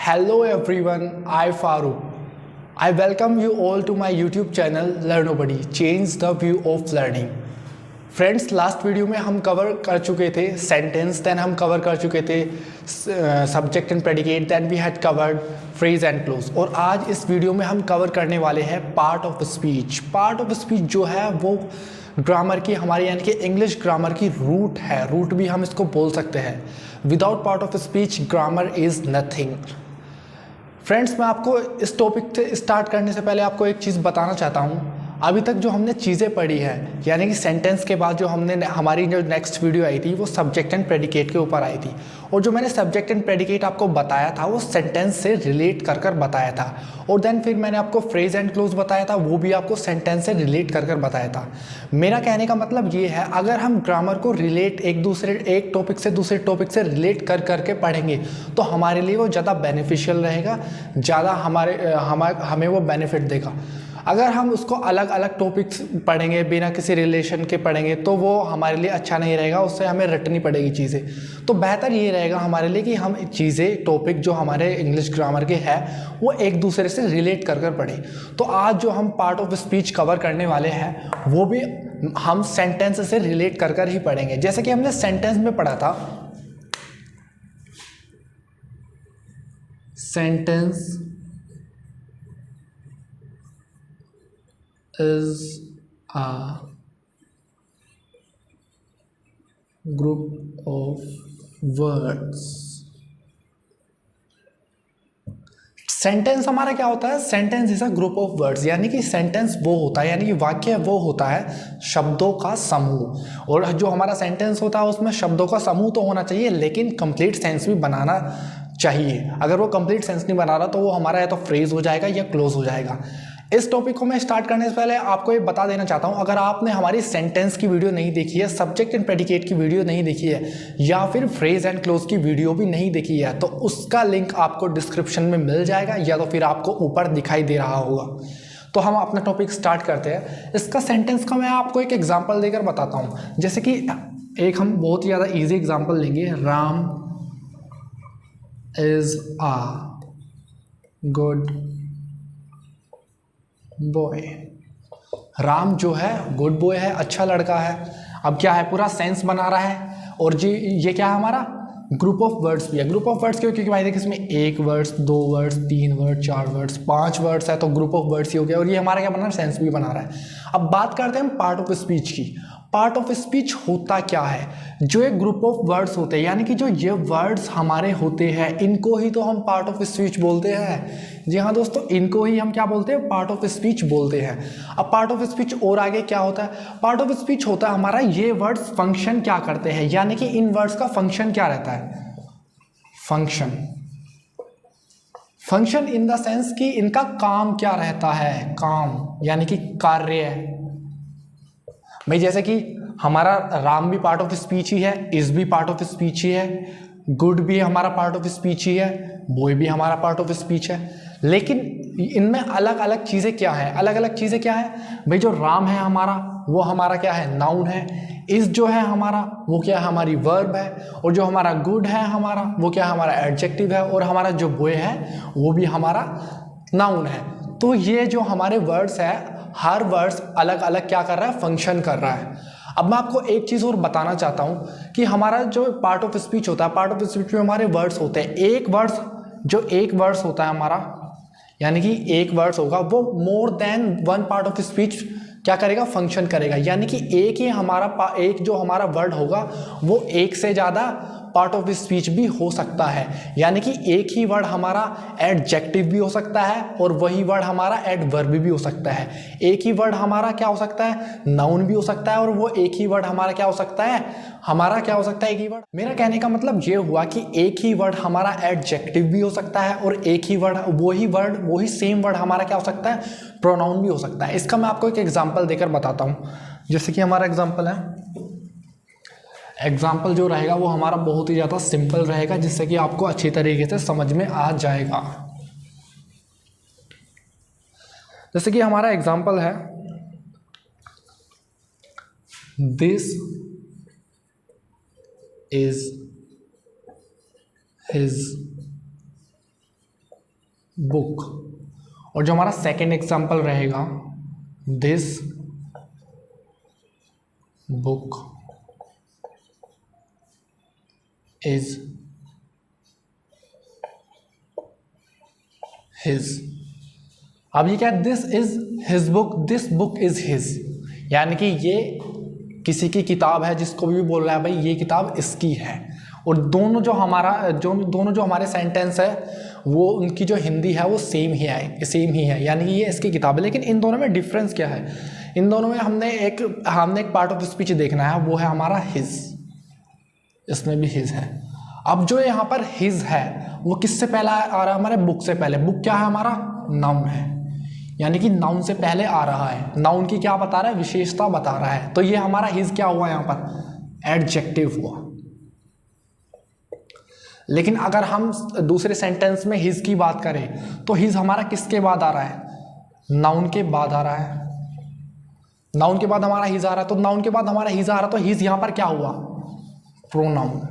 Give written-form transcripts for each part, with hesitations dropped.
Hello everyone, I Farooq. I welcome you all to my YouTube channel Learnobody, Change the View of Learning. Friends, last video में हम cover कर चुके थे sentence, then हम cover कर चुके थे subject and predicate, then we had covered phrase and clause. और आज इस वीडियो में हम कवर करने वाले हैं part of speech. Part of speech जो है वो ग्रामर की हमारी यानी कि इंग्लिश ग्रामर की रूट है, रूट भी हम इसको बोल सकते हैं। Without part of speech grammar is nothing. Friends, मैं आपको इस टॉपिक से स्टार्ट करने से पहले आपको एक चीज़ बताना चाहता हूँ। अभी तक जो हमने चीज़ें पढ़ी है यानी कि सेंटेंस के बाद जो हमने हमारी जो नेक्स्ट वीडियो आई थी वो सब्जेक्ट एंड प्रेडिकेट के ऊपर आई थी, और जो मैंने सब्जेक्ट एंड प्रेडिकेट आपको बताया था वो सेंटेंस से रिलेट कर कर बताया था, और देन फिर मैंने आपको फ्रेज एंड क्लोज बताया था, वो भी आपको सेंटेंस से रिलेट कर कर बताया था। मेरा कहने का मतलब ये है, अगर हम ग्रामर को रिलेट एक टॉपिक से दूसरे टॉपिक से रिलेट कर करके पढ़ेंगे तो हमारे लिए वो ज़्यादा बेनिफिशियल रहेगा, ज़्यादा हमें वो बेनिफिट देगा। अगर हम उसको अलग अलग टॉपिक्स पढ़ेंगे बिना किसी रिलेशन के पढ़ेंगे तो वो हमारे लिए अच्छा नहीं रहेगा, उससे हमें रटनी पड़ेगी चीज़ें। तो बेहतर ये रहेगा हमारे लिए कि हम चीज़ें टॉपिक जो हमारे इंग्लिश ग्रामर के हैं वो एक दूसरे से रिलेट कर कर पढ़ें। तो आज जो हम पार्ट ऑफ स्पीच कवर करने वाले हैं वो भी हम सेंटेंस से रिलेट कर कर ही पढ़ेंगे। जैसे कि हमने सेंटेंस में पढ़ा था, sentence is a group of words। Sentence हमारा क्या होता है? Sentence is a group of words, यानी कि सेंटेंस वो होता है, यानी कि वाक्य वो होता है शब्दों का समूह। और जो हमारा सेंटेंस होता है उसमें शब्दों का समूह तो होना चाहिए, लेकिन कंप्लीट सेंस भी बनाना चाहिए। अगर वो कंप्लीट सेंस नहीं बना रहा तो वो हमारा या तो फ्रेज हो जाएगा या क्लोज हो जाएगा। इस टॉपिक को मैं स्टार्ट करने से पहले आपको ये बता देना चाहता हूँ, अगर आपने हमारी सेंटेंस की वीडियो नहीं देखी है, सब्जेक्ट एंड प्रेडिकेट की वीडियो नहीं देखी है, या फिर फ्रेज एंड क्लोज की वीडियो भी नहीं देखी है, तो उसका लिंक आपको डिस्क्रिप्शन में मिल जाएगा या तो फिर आपको ऊपर दिखाई दे रहा होगा। तो हम अपना टॉपिक स्टार्ट करते हैं। इसका सेंटेंस का मैं आपको एक एग्जाम्पल देकर बताता हूँ। जैसे कि एक हम बहुत ही ज़्यादा ईजी एग्जाम्पल लेंगे, Ram is a good boy. Ram जो है गुड बॉय है, अच्छा लड़का है। अब क्या है, पूरा सेंस बना रहा है। और जी ये क्या है, हमारा ग्रुप ऑफ वर्ड्स भी है। ग्रुप ऑफ वर्ड्स क्यों? क्योंकि भाई देखिए इसमें एक वर्ड्स, दो वर्ड्स, तीन वर्ड्स, चार वर्ड्स, पांच वर्ड्स है, तो ग्रुप ऑफ वर्ड्स ही हो गया। और ये हमारा क्या बना रहा है, सेंस भी बना रहा है। अब बात करते हैं पार्ट ऑफ स्पीच की। पार्ट ऑफ स्पीच होता क्या है? जो एक ग्रुप ऑफ वर्ड्स होते हैं, यानी कि जो ये वर्ड्स हमारे होते हैं, इनको ही तो हम पार्ट ऑफ स्पीच बोलते हैं। जी हाँ दोस्तों, इनको ही हम क्या बोलते हैं, पार्ट ऑफ स्पीच बोलते हैं। अब पार्ट ऑफ स्पीच और आगे क्या होता है? पार्ट ऑफ स्पीच होता है हमारा ये वर्ड्स फंक्शन क्या करते हैं, यानी कि इन वर्ड्स का फंक्शन क्या रहता है। फंक्शन इन द सेंस कि इनका काम क्या रहता है, काम यानी कि कार्य है। भाई जैसे कि हमारा राम भी पार्ट ऑफ स्पीच ही है, इज भी पार्ट ऑफ स्पीच ही है, गुड भी हमारा पार्ट ऑफ स्पीच ही है, बॉय भी हमारा पार्ट ऑफ स्पीच है। लेकिन इनमें अलग अलग चीज़ें क्या है? अलग अलग चीज़ें क्या है भाई? जो राम है हमारा वो हमारा क्या है, नाउन है। इज जो है हमारा वो क्या है, हमारी वर्ब है। और जो हमारा गुड है हमारा वो क्या है, हमारा एडजेक्टिव है। और हमारा जो बॉय है वो भी हमारा नाउन है। तो ये जो हमारे वर्ड्स है, हर वर्ड्स अलग अलग क्या कर रहा है, फंक्शन कर रहा है। अब मैं आपको एक चीज़ और बताना चाहता हूँ कि हमारा जो पार्ट ऑफ स्पीच होता है, पार्ट ऑफ स्पीच में हमारे वर्ड्स होते हैं। एक वर्ड्स होता है हमारा, यानी कि एक वर्ड्स होगा वो more than one part of speech क्या करेगा, फंक्शन करेगा। यानी कि एक जो हमारा वर्ड होगा वो एक से ज़्यादा पार्ट ऑफ स्पीच भी हो सकता है। यानी कि एक ही वर्ड हमारा एडजेक्टिव भी हो सकता है और वही वर्ड हमारा एडवर्ब भी हो सकता है। एक ही वर्ड हमारा क्या हो सकता है, नाउन भी हो सकता है, और वो एक ही वर्ड हमारा क्या हो सकता है, एक ही वर्ड। मेरा कहने का मतलब ये हुआ कि एक ही वर्ड हमारा एडजेक्टिव भी हो सकता है, और एक ही वर्ड वही सेम वर्ड हमारा क्या हो सकता है, प्रोनाउन भी हो सकता है। इसका मैं आपको एक एग्जाम्पल देकर बताता हूँ। जैसे कि हमारा एग्जाम्पल जो रहेगा वो हमारा बहुत ही ज़्यादा सिंपल रहेगा, जिससे कि आपको अच्छी तरीके से समझ में आ जाएगा। जैसे कि हमारा एग्जाम्पल है, दिस इज हिज बुक। और जो हमारा सेकेंड एग्जाम्पल रहेगा, दिस बुक इज हिज। अब ये क्या है, this is his book, this book is his, यानी कि ये किसी की किताब है, जिसको भी बोल रहा है भाई ये किताब इसकी है। और दोनों जो हमारे सेंटेंस है वो उनकी जो हिंदी है वो सेम ही है, यानी कि ये इसकी किताब है। लेकिन इन दोनों में डिफरेंस क्या है, इन दोनों में हमने एक पार्ट ऑफ स्पीच देखना है, वो है हमारा हिज, इसमें भी हिज है। अब जो यहाँ पर हिज है वो किससे पहले आ रहा है, हमारे बुक से पहले। बुक क्या है, हमारा नाउन है, यानी कि नाउन से पहले आ रहा है। नाउन की क्या बता रहा है, विशेषता बता रहा है। तो ये हमारा हिज क्या हुआ यहाँ पर, एडजेक्टिव हुआ। लेकिन अगर हम दूसरे सेंटेंस में हिज की बात करें तो हिज हमारा किसके बाद आ रहा है, नाउन के बाद आ रहा है। नाउन के बाद हमारा हिज आ रहा है, तो नाउन के बाद हमारा हिज आ रहा है, तो हिज यहाँ पर क्या हुआ, प्रोनाउन।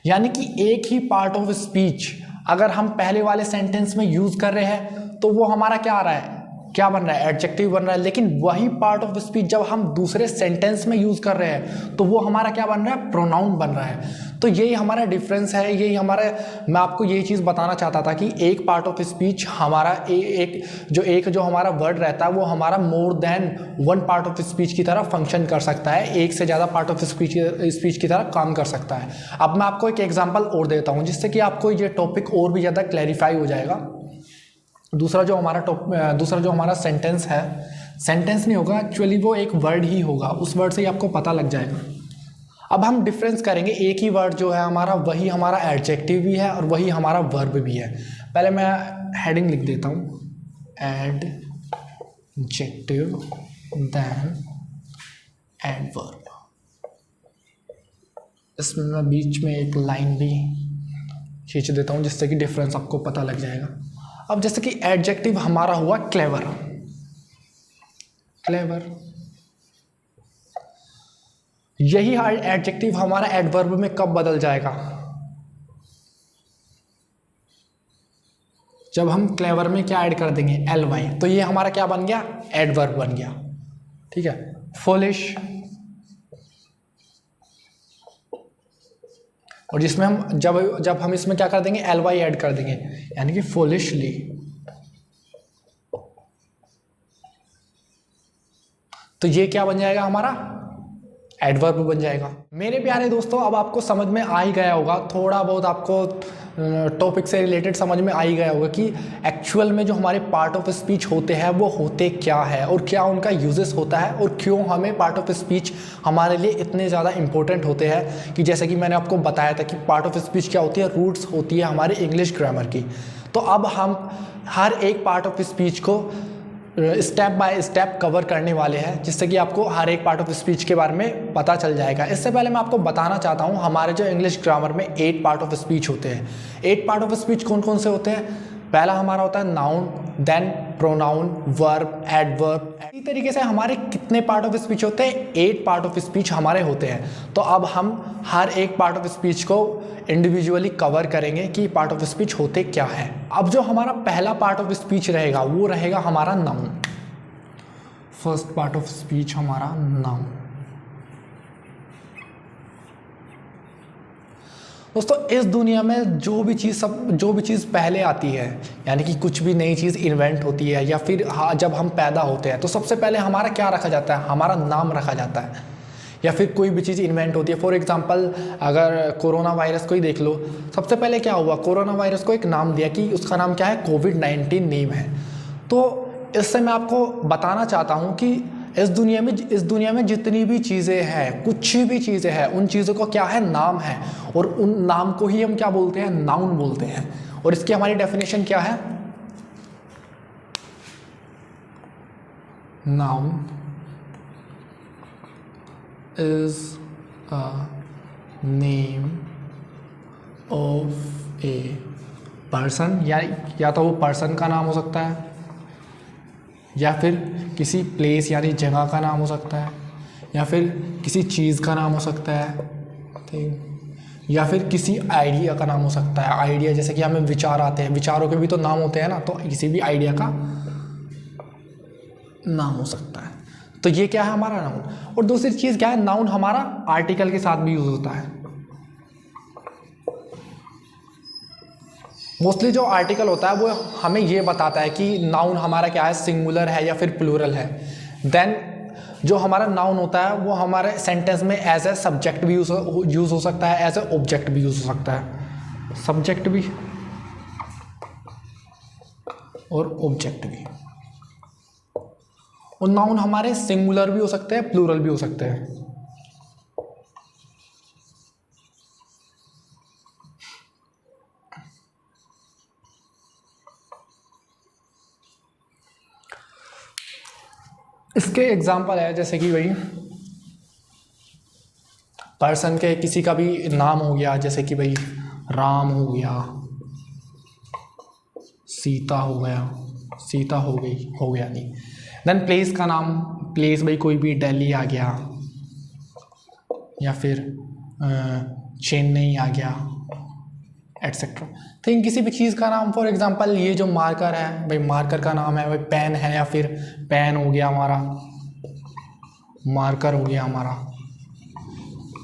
यानी कि एक ही पार्ट ऑफ स्पीच अगर हम पहले वाले सेंटेंस में यूज कर रहे हैं तो वो हमारा क्या आ रहा है, क्या बन रहा है, एडजेक्टिव बन रहा है। लेकिन वही पार्ट ऑफ स्पीच जब हम दूसरे सेंटेंस में यूज कर रहे हैं तो वो हमारा क्या बन रहा है, प्रोनाउन बन रहा है। तो यही हमारा डिफरेंस है, यही हमारा, मैं आपको यही चीज़ बताना चाहता था कि एक पार्ट ऑफ स्पीच हमारा एक जो हमारा वर्ड रहता है वो हमारा more than one part of speech की तरह फंक्शन कर सकता है, एक से ज़्यादा पार्ट ऑफ स्पीच की तरह काम कर सकता है। अब मैं आपको एक एग्जाम्पल और देता हूँ जिससे कि आपको ये टॉपिक और भी ज़्यादा क्लैरिफाई हो जाएगा। दूसरा जो हमारा सेंटेंस है, सेंटेंस नहीं होगा एक्चुअली, वो एक वर्ड ही होगा, उस वर्ड से ही आपको पता लग जाएगा। अब हम डिफरेंस करेंगे, एक ही वर्ड जो है हमारा वही हमारा एडजेक्टिव भी है और वही हमारा वर्ब भी है। पहले मैं हेडिंग लिख देता हूँ, एडजेक्टिव देन एडवर्ब। इसमें मैं बीच में एक लाइन भी खींच देता हूँ जिससे कि डिफरेंस आपको पता लग जाएगा। अब जैसे कि एडजेक्टिव हमारा हुआ क्लेवर, यही एडजेक्टिव हमारा एडवर्ब में कब बदल जाएगा, जब हम क्लेवर में क्या ऐड कर देंगे, ly, तो ये हमारा क्या बन गया, एडवर्ब बन गया। ठीक है, फुलिश, और जिसमें हम जब हम इसमें क्या कर देंगे, ly ऐड कर देंगे, यानी कि फुलिशली। तो ये क्या बन जाएगा, हमारा एडवर्ब बन जाएगा। मेरे प्यारे दोस्तों, अब आपको समझ में आ ही गया होगा, थोड़ा बहुत आपको टॉपिक से रिलेटेड समझ में आ ही गया होगा कि एक्चुअल में जो हमारे पार्ट ऑफ स्पीच होते हैं वो होते क्या है और क्या उनका यूजेस होता है और क्यों हमें पार्ट ऑफ स्पीच हमारे लिए इतने ज़्यादा इंपॉर्टेंट होते हैं। कि जैसे कि मैंने आपको बताया था कि पार्ट ऑफ स्पीच क्या होती है, रूट्स होती है हमारे इंग्लिश ग्रामर की। तो अब हम हर एक पार्ट ऑफ स्पीच को स्टेप बाय स्टेप कवर करने वाले हैं, जिससे कि आपको हर एक पार्ट ऑफ स्पीच के बारे में पता चल जाएगा। इससे पहले मैं आपको बताना चाहता हूँ, हमारे जो इंग्लिश ग्रामर में 8 पार्ट ऑफ स्पीच होते हैं। 8 पार्ट ऑफ स्पीच कौन कौन से होते हैं, पहला हमारा होता है noun, then pronoun, verb, adverb. इसी तरीके से हमारे कितने पार्ट ऑफ स्पीच होते हैं, 8 पार्ट ऑफ स्पीच हमारे होते हैं। तो अब हम हर एक पार्ट ऑफ स्पीच को इंडिविजुअली कवर करेंगे कि पार्ट ऑफ स्पीच होते क्या है। अब जो हमारा पहला पार्ट ऑफ स्पीच रहेगा वो रहेगा हमारा noun. First part of speech हमारा नाउन। दोस्तों, इस दुनिया में जो भी चीज़ पहले आती है, यानी कि कुछ भी नई चीज़ इन्वेंट होती है या फिर जब हम पैदा होते हैं तो सबसे पहले हमारा क्या रखा जाता है, हमारा नाम रखा जाता है। या फिर कोई भी चीज़ इन्वेंट होती है, फॉर एग्जांपल अगर कोरोना वायरस को ही देख लो, सबसे पहले क्या हुआ, कोरोना वायरस को एक नाम दिया कि उसका नाम क्या है, कोविड-19 नेम है। तो इससे मैं आपको बताना चाहता हूँ कि इस दुनिया में जितनी भी चीज़ें हैं, कुछ भी चीज़ें हैं, उन चीज़ों को क्या है, नाम है। और उन नाम को ही हम क्या बोलते हैं, नाउन बोलते हैं। और इसकी हमारी डेफिनेशन क्या है, noun is a name of a person, या तो वो पर्सन का नाम हो सकता है या फिर किसी प्लेस यानी जगह का नाम हो सकता है या फिर किसी चीज़ का नाम हो सकता है, ठीक, या फिर किसी आइडिया का नाम हो सकता है। आइडिया जैसे कि हमें विचार आते हैं, विचारों के भी तो नाम होते हैं ना, तो किसी भी आइडिया का नाम हो सकता है। तो ये क्या है हमारा नाउन। और दूसरी चीज़ क्या है, नाउन हमारा आर्टिकल के साथ भी यूज होता है। मोस्टली जो आर्टिकल होता है वो हमें ये बताता है कि नाउन हमारा क्या है, सिंगुलर है या फिर प्लूरल है। देन जो हमारा नाउन होता है वो हमारे सेंटेंस में एज ए सब्जेक्ट भी यूज़ हो सकता है, एज ए ऑब्जेक्ट भी यूज़ हो सकता है, सब्जेक्ट भी और ऑब्जेक्ट भी। और नाउन हमारे सिंगुलर भी हो सकते हैं, प्लूरल भी हो सकते हैं। इसके एग्जाम्पल है जैसे कि भाई पर्सन के किसी का भी नाम हो गया, जैसे कि भाई राम हो गया, सीता हो गया, सीता हो गया नहीं। देन प्लेस का नाम, प्लेस भाई कोई भी दिल्ली आ गया या फिर चेन्नई आ गया एटसेट्रा। थिंक किसी भी चीज़ का नाम, फॉर एग्जांपल ये जो मार्कर है भाई, मार्कर का नाम है भाई पेन है, या फिर पेन हो गया हमारा, मार्कर हो गया हमारा,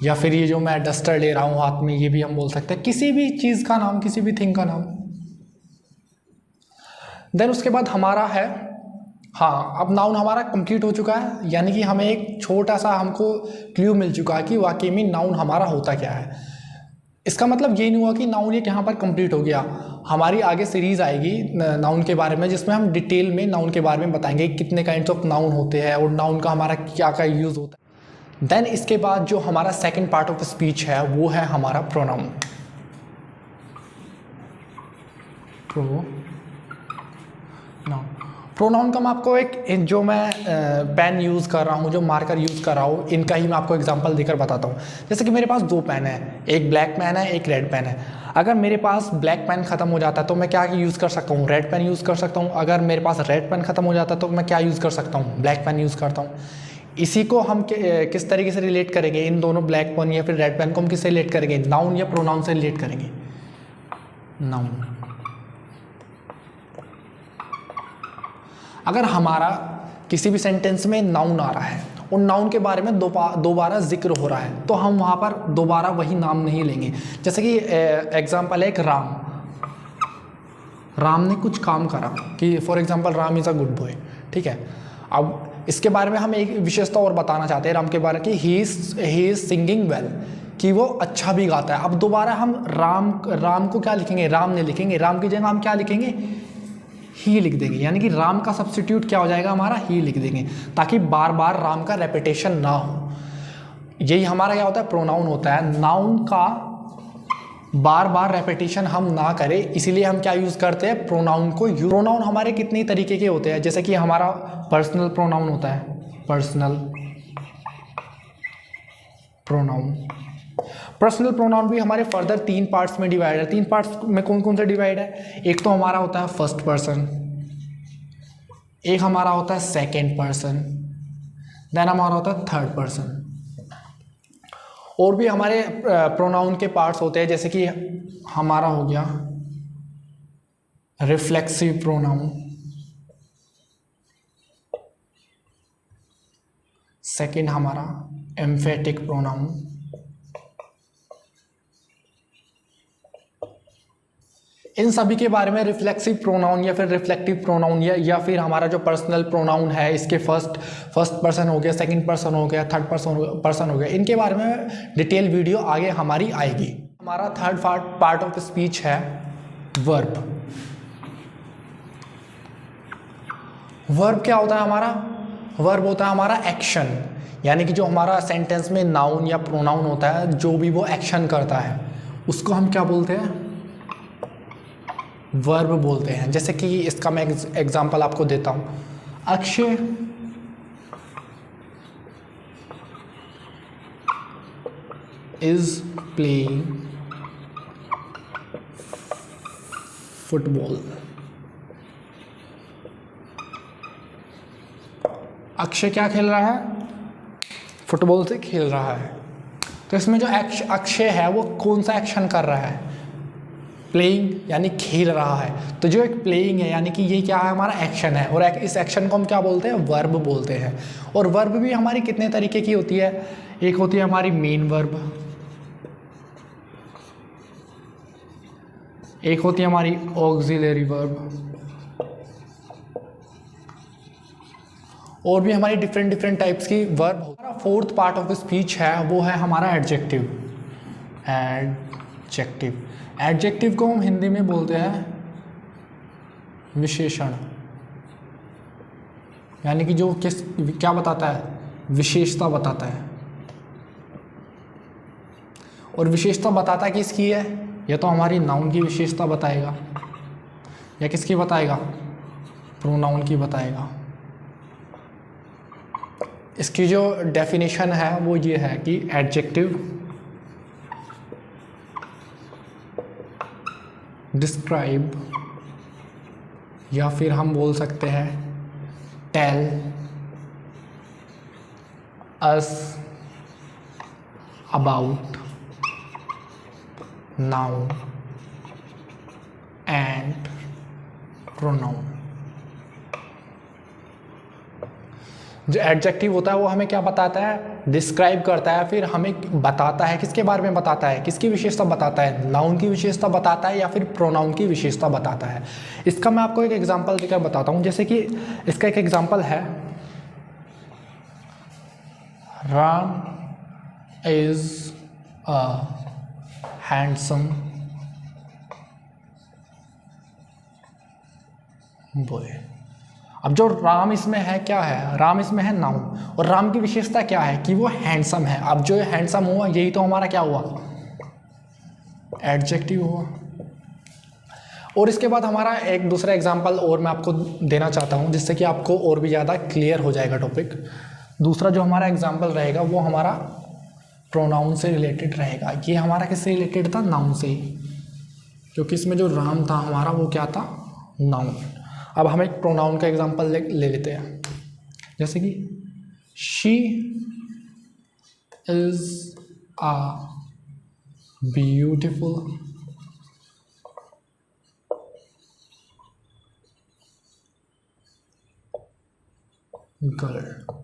या फिर ये जो मैं डस्टर ले रहा हूँ हाथ में, ये भी हम बोल सकते हैं किसी भी चीज़ का नाम, किसी भी थिंग का नाम। देन उसके बाद हमारा है, हाँ अब नाउन हमारा कंप्लीट हो चुका है, यानी कि हमें एक छोटा सा हमको क्लू मिल चुका है कि वाकई में नाउन हमारा होता क्या है। इसका मतलब ये नहीं हुआ कि नाउन एक यहाँ पर कंप्लीट हो गया। हमारी आगे सीरीज़ आएगी नाउन के बारे में, जिसमें हम डिटेल में नाउन के बारे में बताएंगे कितने काइंड्स ऑफ नाउन होते हैं और नाउन का हमारा क्या क्या यूज़ होता है। देन इसके बाद जो हमारा सेकंड पार्ट ऑफ स्पीच है वो है हमारा प्रोनाउन। प्रोनाउन का मैं आपको एक जो मैं पेन यूज़ कर रहा हूँ, जो मार्कर यूज़ कर रहा हूँ, इनका ही मैं आपको एग्जांपल देकर बताता हूँ। जैसे कि मेरे पास दो पेन है, एक ब्लैक पेन है, एक रेड पेन है। अगर मेरे पास ब्लैक पेन ख़त्म हो जाता है तो मैं क्या यूज़ कर सकता हूँ, रेड पेन यूज़ कर सकता हूँ। अगर मेरे पास रेड पेन ख़त्म हो जाता है तो मैं क्या यूज़ कर सकता हूँ, ब्लैक पेन यूज़ करता हूँ। इसी को हम किस तरीके से रिलेट करेंगे, इन दोनों ब्लैक पेन या फिर रेड पेन को हम किससे रिलेट करेंगे, नाउन या प्रोनाउन से रिलेट करेंगे, नाउन। अगर हमारा किसी भी सेंटेंस में नाउन आ रहा है और नाउन के बारे में दोबारा जिक्र हो रहा है तो हम वहाँ पर दोबारा वही नाम नहीं लेंगे। जैसे कि एग्जांपल है एक राम, राम ने कुछ काम करा कि for example Ram is a good boy, ठीक है। अब इसके बारे में हम एक विशेषता और बताना चाहते हैं राम के बारे में कि ही इज़ सिंगिंग वेल, कि वो अच्छा भी गाता है। अब दोबारा हम राम को क्या लिखेंगे, राम नहीं लिखेंगे, राम की जगह हम क्या लिखेंगे, ही लिख देंगे। यानी कि राम का सब्स्टिट्यूट क्या हो जाएगा हमारा, ही लिख देंगे, ताकि बार बार राम का रेपिटेशन ना हो। यही हमारा क्या होता है, प्रोनाउन होता है। नाउन का बार बार रेपिटेशन हम ना करें, इसीलिए हम क्या यूज़ करते हैं, प्रोनाउन को। प्रोनाउन हमारे कितनी तरीके के होते हैं, जैसे कि हमारा पर्सनल प्रोनाउन होता है, पर्सनल प्रोनाउन। पर्सनल प्रोनाउन भी हमारे फर्दर 3 पार्ट्स में डिवाइड है। 3 पार्ट्स में कौन कौन से डिवाइड है, एक तो हमारा होता है फर्स्ट पर्सन, एक हमारा होता है सेकंड पर्सन, देन हमारा होता है थर्ड पर्सन। और भी हमारे प्रोनाउन के पार्ट्स होते हैं, जैसे कि हमारा हो गया रिफ्लेक्सिव प्रोनाउन, सेकंड हमारा एम्फेटिक प्रोनाउन, इन सभी के बारे में रिफ्लेक्सिव प्रोनाउन या फिर रिफ्लेक्टिव प्रोनाउन या फिर हमारा जो पर्सनल प्रोनाउन है, इसके फर्स्ट पर्सन हो गया, सेकंड पर्सन हो गया, थर्ड पर्सन हो गया, इनके बारे में डिटेल वीडियो आगे हमारी आएगी। हमारा थर्ड पार्ट ऑफ स्पीच है वर्ब। वर्ब क्या होता है हमारा, वर्ब होता है हमारा एक्शन, यानी कि जो हमारा सेंटेंस में नाउन या प्रोनाउन होता है, जो भी वो एक्शन करता है उसको हम क्या बोलते हैं, वर्ब बोलते हैं। जैसे कि इसका मैं एग्जांपल आपको देता हूँ, Akshay is playing football. Akshay क्या खेल रहा है, फुटबॉल से खेल रहा है। तो इसमें जो अक्षय है वो कौन सा एक्शन कर रहा है? प्लेइंग, यानी खेल रहा है। तो जो एक प्लेइंग है यानी कि ये क्या है, हमारा एक्शन है, और इस एक्शन को हम क्या बोलते हैं? वर्ब बोलते हैं। और वर्ब भी हमारी कितने तरीके की होती है? एक होती है हमारी मेन वर्ब, एक होती है हमारी ऑक्सिलरी वर्ब, और भी हमारी डिफरेंट टाइप्स की वर्ब। हमारा फोर्थ पार्ट ऑफ स्पीच है वो है हमारा एडजेक्टिव। एडजेक्टिव को हम हिंदी में बोलते हैं विशेषण, यानी कि जो क्या बताता है? विशेषता बताता है। और विशेषता बताता किसकी है? या तो हमारी नाउन की विशेषता बताएगा, या किसकी बताएगा? प्रोनाउन की बताएगा। इसकी जो डेफिनेशन है वो ये है कि एडजेक्टिव डिस्क्राइब, या फिर हम बोल सकते हैं tell us about noun and pronoun. जो एडजेक्टिव होता है वो हमें क्या बताता है? डिस्क्राइब करता है, फिर हमें बताता है किसके बारे में बताता है? किसकी विशेषता बताता है? नाउन की विशेषता बताता है या फिर प्रोनाउन की विशेषता बताता है। इसका मैं आपको एक एग्जांपल देकर बताता हूँ। जैसे कि इसका एक एग्जांपल है, Ram is a handsome boy. अब जो राम इसमें है क्या है? राम इसमें है नाउन, और राम की विशेषता क्या है? कि वो हैंडसम है। अब जो हैंडसम हुआ यही तो हमारा क्या हुआ? एडजेक्टिव हुआ। और इसके बाद हमारा एक दूसरा एग्जांपल और मैं आपको देना चाहता हूँ, जिससे कि आपको और भी ज़्यादा क्लियर हो जाएगा टॉपिक। दूसरा जो हमारा एग्जांपल रहेगा वो हमारा प्रोनाउन से रिलेटेड रहेगा। ये हमारा किससे रिलेटेड था? नाउन से ही, क्योंकि इसमें जो राम था हमारा वो क्या था? नाउन। अब हम एक प्रोनाउन का एग्जांपल ले लेते हैं। जैसे कि she is a beautiful girl.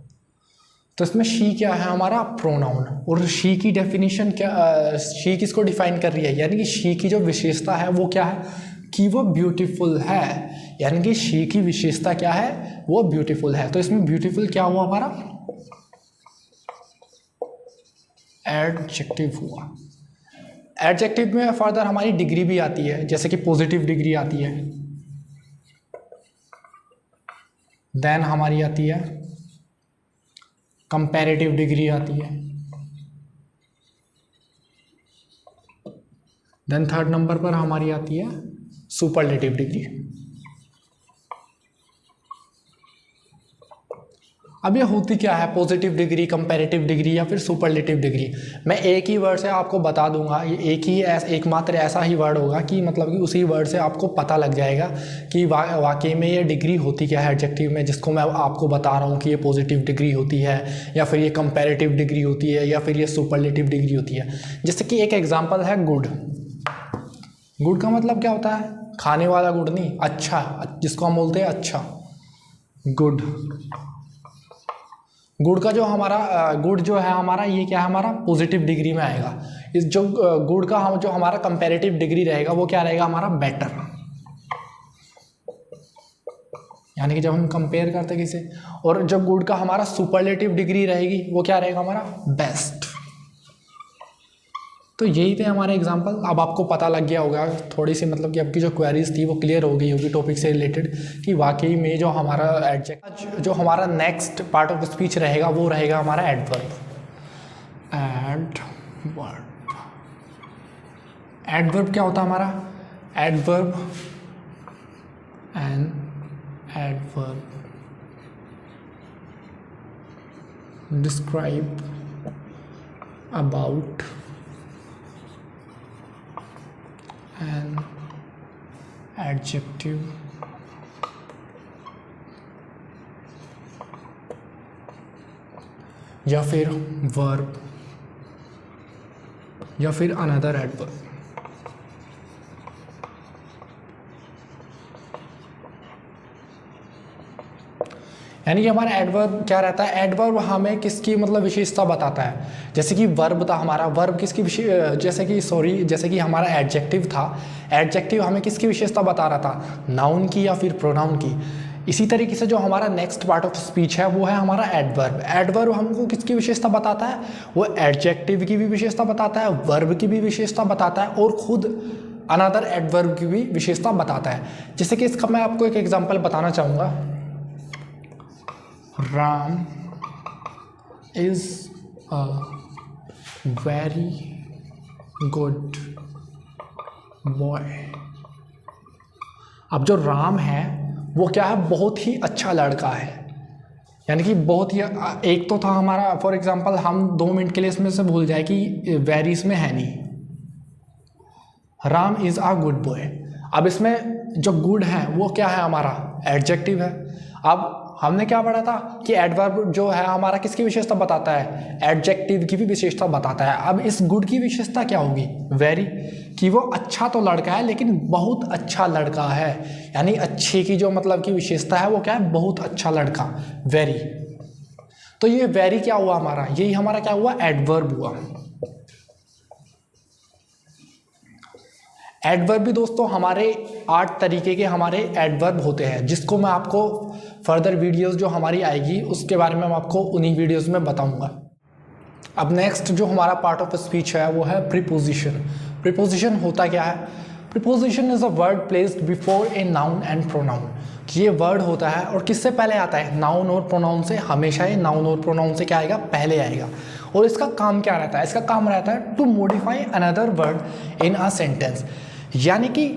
तो इसमें शी क्या है? हमारा प्रोनाउन। और शी की डेफिनेशन क्या, शी किसको डिफाइन कर रही है? यानी कि शी की जो विशेषता है वो क्या है? कि वो ब्यूटीफुल है। यानी कि शी की विशेषता क्या है? वो ब्यूटीफुल है। तो इसमें ब्यूटीफुल क्या हुआ हमारा? एडजेक्टिव हुआ। एडजेक्टिव में फर्दर हमारी डिग्री भी आती है, जैसे कि पॉजिटिव डिग्री आती है, देन हमारी आती है कंपैरेटिव डिग्री आती है, देन थर्ड नंबर पर हमारी आती है सुपरलेटिव डिग्री। अब ये होती क्या है? पॉजिटिव डिग्री, कंपैरेटिव डिग्री या फिर सुपरलेटिव डिग्री। मैं एक ही वर्ड से आपको बता दूंगा, ये एकमात्र ऐसा ही वर्ड होगा कि मतलब कि उसी वर्ड से आपको पता लग जाएगा कि वाकई में ये डिग्री होती क्या है एडजेक्टिव में, जिसको मैं आपको बता रहा हूँ कि ये पॉजिटिव डिग्री होती है, या फिर ये कंपैरेटिव डिग्री होती है, या फिर ये सुपरलेटिव डिग्री होती है। जैसे कि एक एग्जाम्पल है गुड। गुड का मतलब क्या होता है? खाने वाला गुड नहीं, अच्छा, जिसको हम बोलते हैं अच्छा, गुड। गुड का जो हमारा गुड जो है हमारा, ये क्या है? हमारा पॉजिटिव डिग्री में आएगा। इस जो गुड का हम जो हमारा कंपैरेटिव डिग्री रहेगा वो क्या रहेगा? हमारा बेटर। यानी कि जब हम कंपेयर करते हैं किसी, और जब गुड का हमारा सुपरलेटिव डिग्री रहेगी वो क्या रहेगा? हमारा बेस्ट। तो यही थे हमारे एग्जाम्पल। अब आपको पता लग गया होगा थोड़ी सी, मतलब कि आपकी जो क्वेरीज थी वो क्लियर हो गई होगी टॉपिक से रिलेटेड, कि वाकई में जो हमारा एडजेक्टिव, जो हमारा नेक्स्ट पार्ट ऑफ स्पीच रहेगा वो रहेगा हमारा एडवर्ब। एडवर्ब क्या होता है हमारा? Adverb describe about an adjective या फिर verb या फिर अनदर एडवर्ब। यानी कि हमारा एडवर्ब क्या रहता है, एडवर्ब हमें किसकी मतलब विशेषता बताता है। जैसे कि वर्ब था हमारा, वर्ब किसकी जैसे कि हमारा एडजेक्टिव था, एडजेक्टिव हमें किसकी विशेषता बता रहा था, नाउन की या फिर प्रोनाउन की। इसी तरीके से जो हमारा नेक्स्ट पार्ट ऑफ स्पीच है वो है हमारा एडवर्ब। एडवर्ब हमको किसकी विशेषता बताता है, वो एडजेक्टिव की भी विशेषता बताता है, वर्ब की भी विशेषता बताता है और खुद अनदर एडवर्ब की भी विशेषता बताता है। जैसे कि इसका मैं आपको एक एग्जांपल बताना चाहूँगा, Ram is a very good boy। अब जो राम है वो क्या है, बहुत ही अच्छा लड़का है। यानी कि बहुत ही, एक तो था हमारा फॉर एग्जांपल, हम 2 मिनट के लिए इसमें से भूल जाए कि वेरी इसमें है नहीं, Ram is a good boy. अब इसमें जो गुड है वो क्या है, हमारा एडजेक्टिव है। अब हमने क्या पढ़ा था कि एडवर्ब जो है हमारा किसकी विशेषता बताता है, एडजेक्टिव की भी विशेषता बताता है। अब इस गुड की विशेषता क्या होगी, वेरी, कि वो अच्छा तो लड़का है लेकिन बहुत अच्छा लड़का है। यानी अच्छे की जो मतलब की विशेषता है वो क्या है, बहुत अच्छा लड़का, वेरी। तो ये वेरी क्या हुआ हमारा, यही हमारा क्या हुआ, एडवर्ब हुआ। एडवर्ब भी दोस्तों हमारे 8 तरीके के हमारे एडवर्ब होते हैं, जिसको मैं आपको फर्दर वीडियोस जो हमारी आएगी उसके बारे में मैं आपको उन्हीं वीडियोस में बताऊंगा। अब नेक्स्ट जो हमारा पार्ट ऑफ स्पीच है वो है प्रीपोजिशन। प्रीपोजिशन होता क्या है, preposition is a word placed before a noun and pronoun. ये वर्ड होता है और किससे पहले आता है, नाउन और प्रोनाउन से। हमेशा ये नाउन और प्रोनाउन से क्या आएगा, पहले आएगा। और इसका काम क्या रहता है, इसका काम रहता है to modify another word in a sentence. यानी कि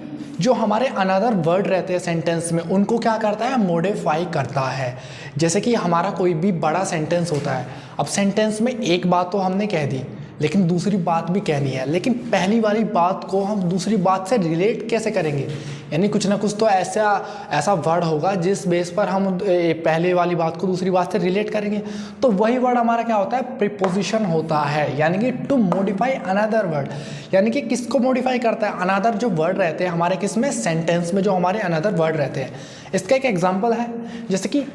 जो हमारे अनदर वर्ड रहते हैं सेंटेंस में, उनको क्या करता है, मॉडिफाई करता है। जैसे कि हमारा कोई भी बड़ा सेंटेंस होता है, अब सेंटेंस में एक बात तो हमने कह दी लेकिन दूसरी बात भी कहनी है, लेकिन पहली वाली बात को हम दूसरी बात से रिलेट कैसे करेंगे। यानी कुछ ना कुछ तो ऐसा वर्ड होगा जिस बेस पर हम पहले वाली बात को दूसरी बात से रिलेट करेंगे। तो वही वर्ड हमारा क्या होता है, प्रीपोजिशन होता है। यानी कि टू मॉडिफाई अनदर वर्ड, यानी कि किसको मॉडिफाई करता है, अनदर जो वर्ड रहते हैं हमारे किसमें, सेंटेंस में जो हमारे अनदर वर्ड रहते हैं। इसका एक एग्जाम्पल है, जैसे कि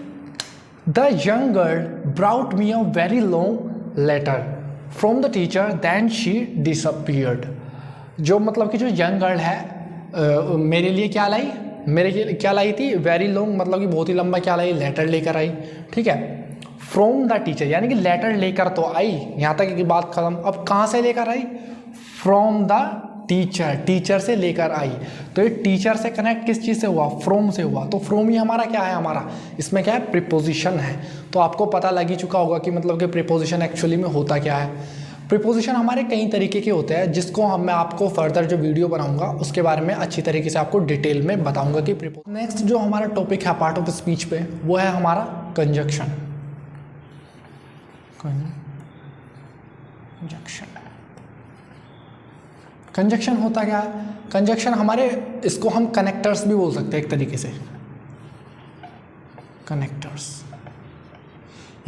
the young girl brought me a very long letter from the teacher then she disappeared. जो मतलब कि जो यंग गर्ल है मेरे लिए क्या लाई, क्या लाई थी, वेरी लॉन्ग मतलब कि बहुत ही लंबा क्या लाई, लेटर लेकर आई। ठीक है, फ्रॉम द टीचर यानी कि लेटर लेकर तो आई, यहाँ तक की बात खत्म। अब कहाँ से लेकर आई, फ्रॉम द टीचर, टीचर से लेकर आई। तो ये टीचर से कनेक्ट किस चीज़ से हुआ, फ्रॉम से हुआ। तो फ्रॉम ही हमारा क्या है, हमारा इसमें क्या है, प्रीपोजिशन है। तो आपको पता लग ही चुका होगा कि मतलब कि प्रीपोजिशन एक्चुअली में होता क्या है। प्रीपोजिशन हमारे कई तरीके के होते हैं, जिसको मैं आपको फर्दर जो वीडियो बनाऊंगा उसके बारे में अच्छी तरीके से आपको डिटेल में बताऊंगा कि नेक्स्ट जो हमारा टॉपिक है पार्ट ऑफ स्पीच पे, वो है हमारा कंजक्शन। कंजक्शन होता क्या है, कंजक्शन हमारे, इसको हम कनेक्टर्स भी बोल सकते हैं एक तरीके से, कनेक्टर्स।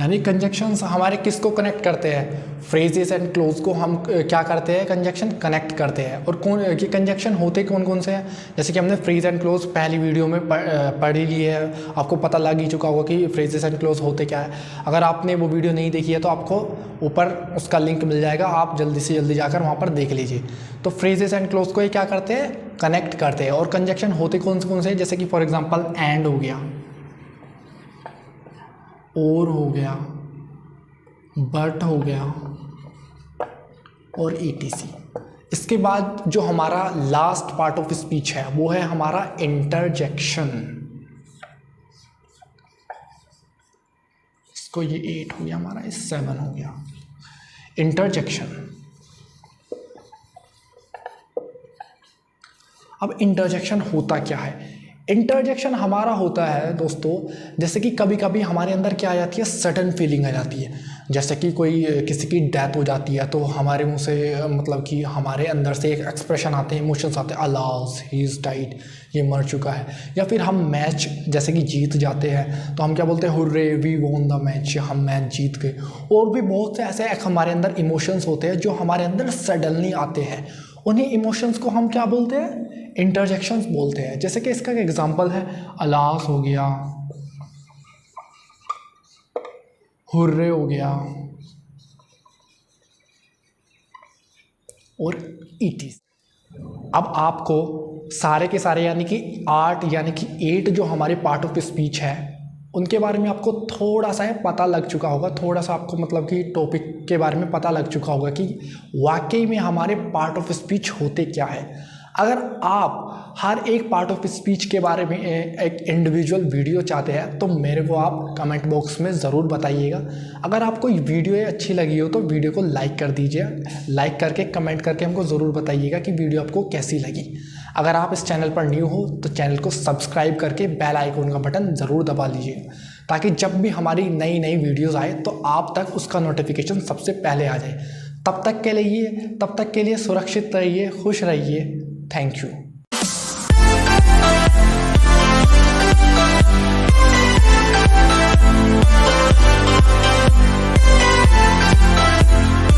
यानी कंजक्शंस हमारे किसको कनेक्ट करते हैं, फ्रेजेस एंड क्लोज को हम क्या करते हैं, कंजक्शन कनेक्ट करते हैं। और कौन ये कंजक्शन होते कौन कौन से हैं, जैसे कि हमने फ्रेज एंड क्लोज पहली वीडियो में पढ़ ही ली है, आपको पता लग ही चुका होगा कि फ्रेजेस एंड क्लोज होते क्या है। अगर आपने वो वीडियो नहीं देखी है तो आपको ऊपर उसका लिंक मिल जाएगा, आप जल्दी से जल्दी जाकर वहाँ पर देख लीजिए। तो फ्रेजेस एंड क्लोज को ये क्या करते हैं, कनेक्ट करते हैं। और कंजक्शन होते कौन से, जैसे कि फॉर एग्जाम्पल एंड हो गया, और हो गया, बट हो गया और ETC। इसके बाद जो हमारा लास्ट पार्ट ऑफ स्पीच है वो है हमारा इंटरजेक्शन। इसको ये 8 हो गया हमारा, ये 7 हो गया, इंटरजेक्शन। अब इंटरजेक्शन होता क्या है, इंटरजेक्शन हमारा होता है दोस्तों, जैसे कि कभी कभी हमारे अंदर क्या आ जाती है, सडन फीलिंग आ जाती है। जैसे कि कोई किसी की डेथ हो जाती है तो हमारे मुंह से मतलब कि हमारे अंदर से एक एक्सप्रेशन आते हैं, इमोशंस आते हैं, अलास ही इज़ डाइड, ये मर चुका है। या फिर हम मैच जैसे कि जीत जाते हैं तो हम क्या बोलते हैं, hurray we won the match, हम मैच जीत गए। और भी बहुत से ऐसे हमारे अंदर इमोशंस होते हैं जो हमारे अंदर सडनली आते हैं। उन्हीं इमोशंस को हम क्या बोलते हैं, इंटरजेक्शंस बोलते हैं। जैसे कि इसका एग्जांपल है, अलास हो गया, हुर्रे हो गया और इट। अब आपको सारे के सारे यानी कि 8 यानी कि 8 जो हमारे पार्ट ऑफ स्पीच है उनके बारे में आपको थोड़ा सा पता लग चुका होगा, थोड़ा सा आपको मतलब कि टॉपिक के बारे में पता लग चुका होगा कि वाकई में हमारे पार्ट ऑफ स्पीच होते क्या है। अगर आप हर एक पार्ट ऑफ स्पीच के बारे में एक इंडिविजुअल वीडियो चाहते हैं तो मेरे को आप कमेंट बॉक्स में ज़रूर बताइएगा। अगर आपको वीडियो अच्छी लगी हो तो वीडियो को लाइक कर दीजिए, लाइक करके कमेंट करके हमको ज़रूर बताइएगा कि वीडियो आपको कैसी लगी। अगर आप इस चैनल पर न्यू हो तो चैनल को सब्सक्राइब करके बेल आइकन का बटन ज़रूर दबा लीजिएगा, ताकि जब भी हमारी नई नई वीडियोज़ आए तो आप तक उसका नोटिफिकेशन सबसे पहले आ जाए। तब तक के लिए सुरक्षित रहिए, खुश रहिए। Thank you.